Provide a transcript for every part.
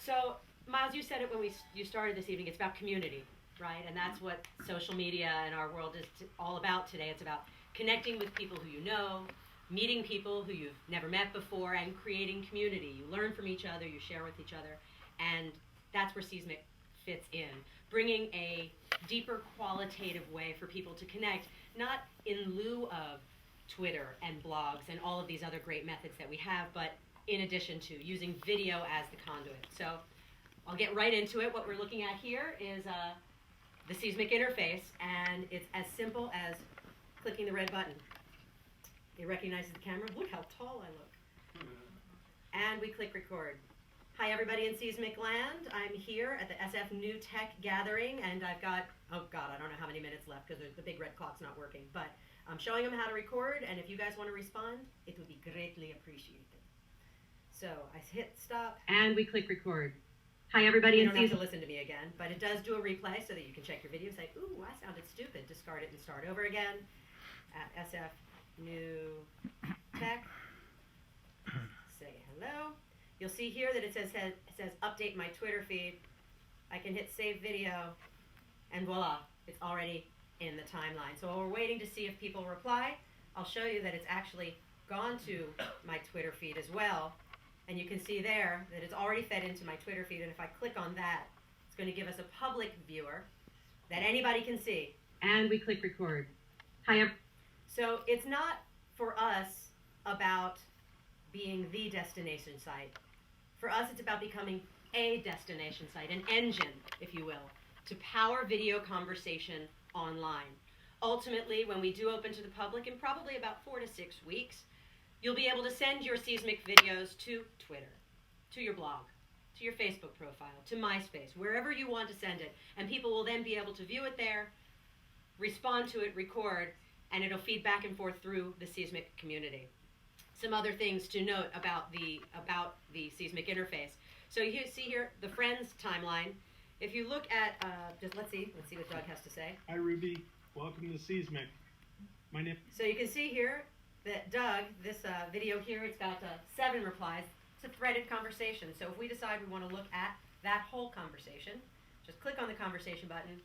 So, Miles, you said it when you started this evening. It's about community, right? And that's what social media and our world is all about today. It's about connecting with people who you know, meeting people who you've never met before, and creating community. You learn from each other, you share with each other, and that's where Seesmic fits in, bringing a deeper qualitative way for people to connect, not in lieu of Twitter and blogs and all of these other great methods that we have, but in addition to using video as the conduit. So I'll get right into it. What we're looking at here is the Seesmic interface, and it's as simple as clicking the red button. It recognizes the camera. Look how tall I look. And we click record. Hi everybody in Seesmic land. I'm here at the SF New Tech Gathering, and I've got, oh God, I don't know how many minutes left because the big red clock's not working, but I'm showing them how to record, and if you guys want to respond, it would be greatly appreciated. So I hit stop, and we click record. Hi everybody in Seesmic. You don't have to listen to me again, but it does do a replay so that you can check your video and say, ooh, I sounded stupid. Discard it and start over again at SF New Tech. Say hello. You'll see here that it says update my Twitter feed. I can hit save video, and voila, it's already in the timeline. So while we're waiting to see if people reply, I'll show you that it's actually gone to my Twitter feed as well. And you can see there that it's already fed into my Twitter feed, and if I click on that, it's going to give us a public viewer that anybody can see. And we click record. Hi. So it's not for us about being the destination site. For us, it's about becoming a destination site, an engine, if you will, to power video conversation online. Ultimately, when we do open to the public, in probably about 4 to 6 weeks, you'll be able to send your Seesmic videos to Twitter, to your blog, to your Facebook profile, to MySpace, wherever you want to send it. And people will then be able to view it there, respond to it, record, and it'll feed back and forth through the Seesmic community. Some other things to note about the Seesmic interface. So you see here the friends timeline. If you look at, let's see what Doug has to say. Hi Ruby, welcome to Seesmic. My name. So you can see here that Doug, this video here, it's got 7 replies. It's a threaded conversation. So if we decide we want to look at that whole conversation, just click on the conversation button.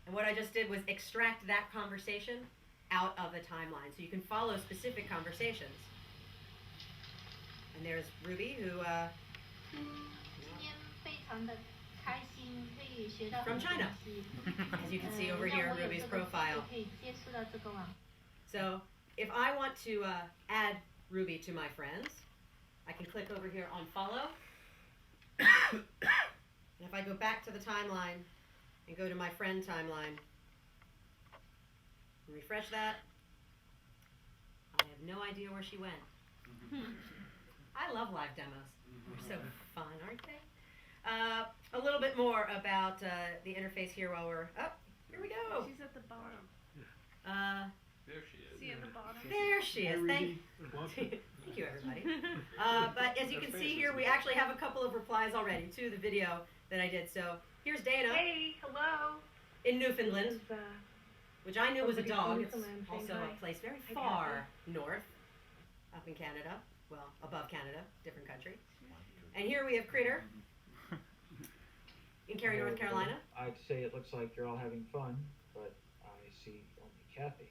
And what I just did was extract that conversation out of the timeline, so you can follow specific conversations. And there's Ruby, who from China, as you can see over here, Ruby's profile. So if I want to add Ruby to my friends, I can click over here on follow. And if I go back to the timeline and go to my friend timeline, refresh that, I have no idea where she went. I love live demos. They're so fun, aren't they? A little bit more about the interface here while we're... Oh, here we go. She's at the bottom. There she is. See at the bottom? There she is. Thank you, everybody. But as you can see here, we actually have a couple of replies already to the video that I did. So here's Dana. Hey, hello. In Newfoundland, which I knew was a dog. It's Newfoundland, also hi. a place very Hi, far north, up in Canada. Well, above Canada, different country. And here we have Critter in Cary, North Carolina. I'd say it looks like you're all having fun, but I see only Cathy.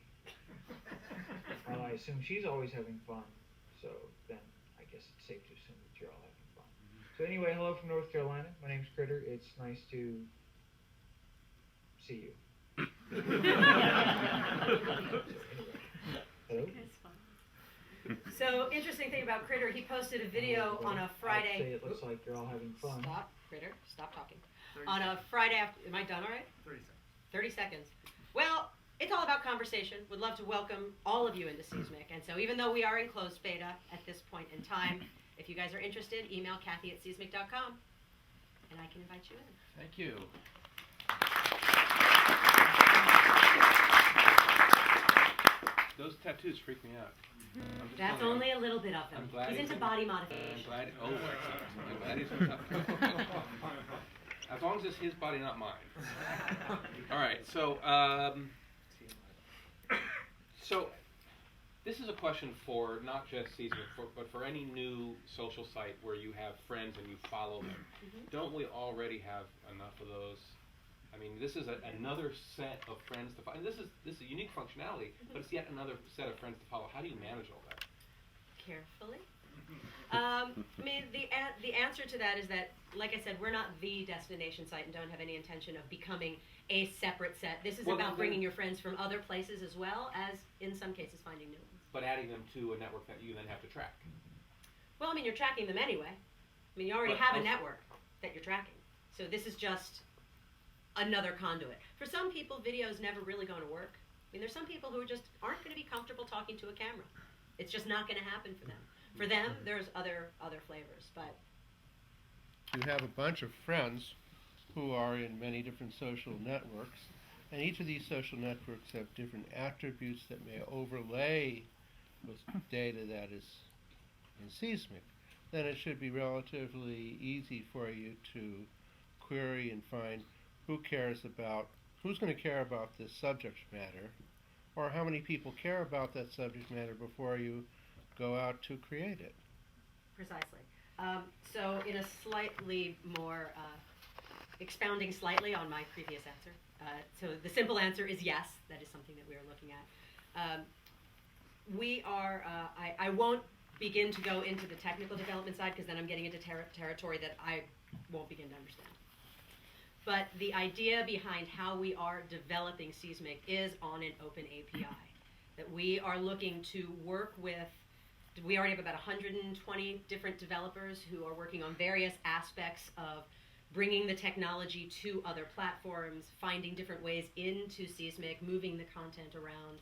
Well, I assume she's always having fun, so then I guess it's safe to assume that you're all having fun. So anyway, hello from North Carolina. My name's Critter. It's nice to see you. Hello? So, interesting thing about Critter, he posted a video on a Friday. I'd say it looks like you're all having fun. Stop, Critter. Stop talking. On a Friday after. Am I done all right? 30 seconds. 30 seconds. Well, it's all about conversation. Would love to welcome all of you into Seesmic. And so even though we are in closed beta at this point in time, if you guys are interested, email Cathy@seesmic.com and I can invite you in. Thank you. Those tattoos freak me out. That's only a little bit of them. I'm glad He's into body modification. I'm glad. Oh, excellent. I'm glad he's as long as it's his body, not mine. All right. So, This is a question for not just Seesmic, but for any new social site where you have friends and you follow them. Don't we already have enough of those? I mean, this is another set of friends to follow. And this is a unique functionality, but it's yet another set of friends to follow. How do you manage all that? Carefully. I mean, the answer to that is that, like I said, we're not the destination site and don't have any intention of becoming a separate set. This is about bringing your friends from other places as well as, in some cases, finding new ones. But adding them to a network that you then have to track. Well, I mean, you're tracking them anyway. I mean, you already have a network that you're tracking. So this is just another conduit. For some people, video is never really going to work. I mean, there's some people who just aren't going to be comfortable talking to a camera. It's just not going to happen for them. For them, there's other flavors, but you have a bunch of friends who are in many different social networks, and each of these social networks have different attributes that may overlay with data that is in Seesmic. Then it should be relatively easy for you to query and find who's going to care about this subject matter, or how many people care about that subject matter before you go out to create it. Precisely. So in a slightly more, expounding slightly on my previous answer. So the simple answer is yes, that is something that we are looking at. We are, I won't begin to go into the technical development side because then I'm getting into territory that I won't begin to understand. But the idea behind how we are developing Seesmic is on an open API. That we are looking to work with, we already have about 120 different developers who are working on various aspects of bringing the technology to other platforms, finding different ways into Seesmic, moving the content around,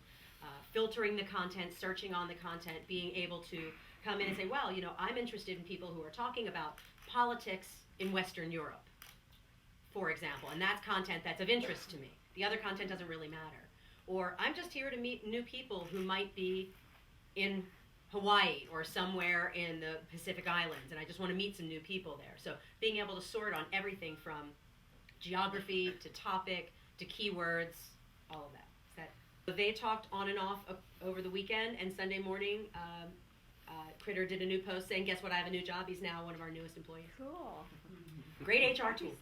filtering the content, searching on the content, being able to come in and say, well, you know, I'm interested in people who are talking about politics in Western Europe, for example, and that's content that's of interest to me. The other content doesn't really matter. Or I'm just here to meet new people who might be in Hawaii or somewhere in the Pacific Islands, and I just want to meet some new people there. So being able to sort on everything from geography to topic to keywords, all of that. So they talked on and off over the weekend, and Sunday morning, Critter did a new post saying, guess what, I have a new job. He's now one of our newest employees. Cool. Great HR tool.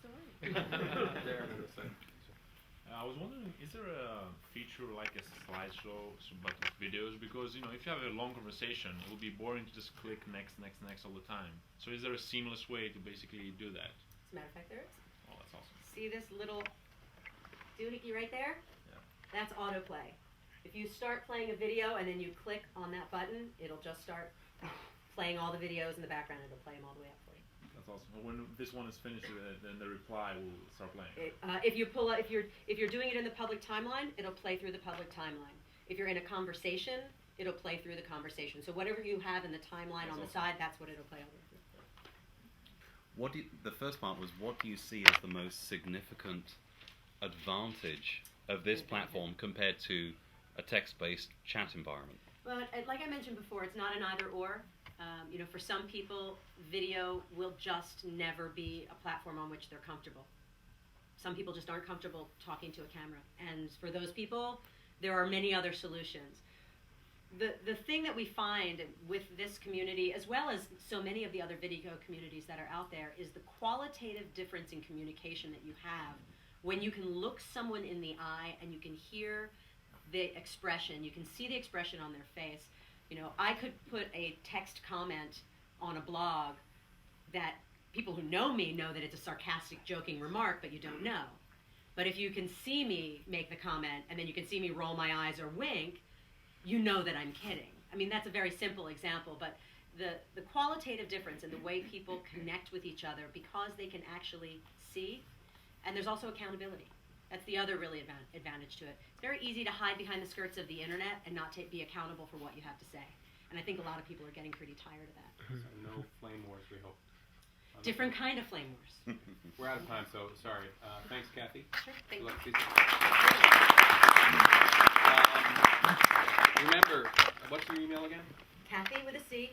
I was wondering, is there a feature like a slideshow but with videos? Because, you know, if you have a long conversation, it would be boring to just click next all the time. So is there a seamless way to basically do that? As a matter of fact, there is. Oh, that's awesome. See this little doohickey right there? Yeah. That's autoplay. If you start playing a video and then you click on that button, it'll just start playing all the videos in the background. It'll play them all the way up for you. That's awesome. When this one is finished, then the reply will start playing. If you pull up, if you're doing it in the public timeline, it'll play through the public timeline. If you're in a conversation, it'll play through the conversation. So whatever you have in the timeline on the side, that's what it'll play over. The first part was, what do you see as the most significant advantage of this platform compared to a text-based chat environment? Well, like I mentioned before, it's not an either-or. You know, for some people, video will just never be a platform on which they're comfortable. Some people just aren't comfortable talking to a camera. And for those people, there are many other solutions. The thing that we find with this community, as well as so many of the other video communities that are out there, is the qualitative difference in communication that you have when you can look someone in the eye and you can hear the expression, you can see the expression on their face. You know, I could put a text comment on a blog that people who know me know that it's a sarcastic, joking remark, but you don't know. But if you can see me make the comment and then you can see me roll my eyes or wink, you know that I'm kidding. I mean, that's a very simple example, but the qualitative difference in the way people connect with each other because they can actually see, and there's also accountability. That's the other really advantage to it. It's very easy to hide behind the skirts of the internet and not be accountable for what you have to say. And I think a lot of people are getting pretty tired of that. So no flame wars, we hope. Different kind of flame wars. We're out of time, so sorry. Thanks, Cathy. Sure, thank you. Remember, what's your email again? Cathy with a C,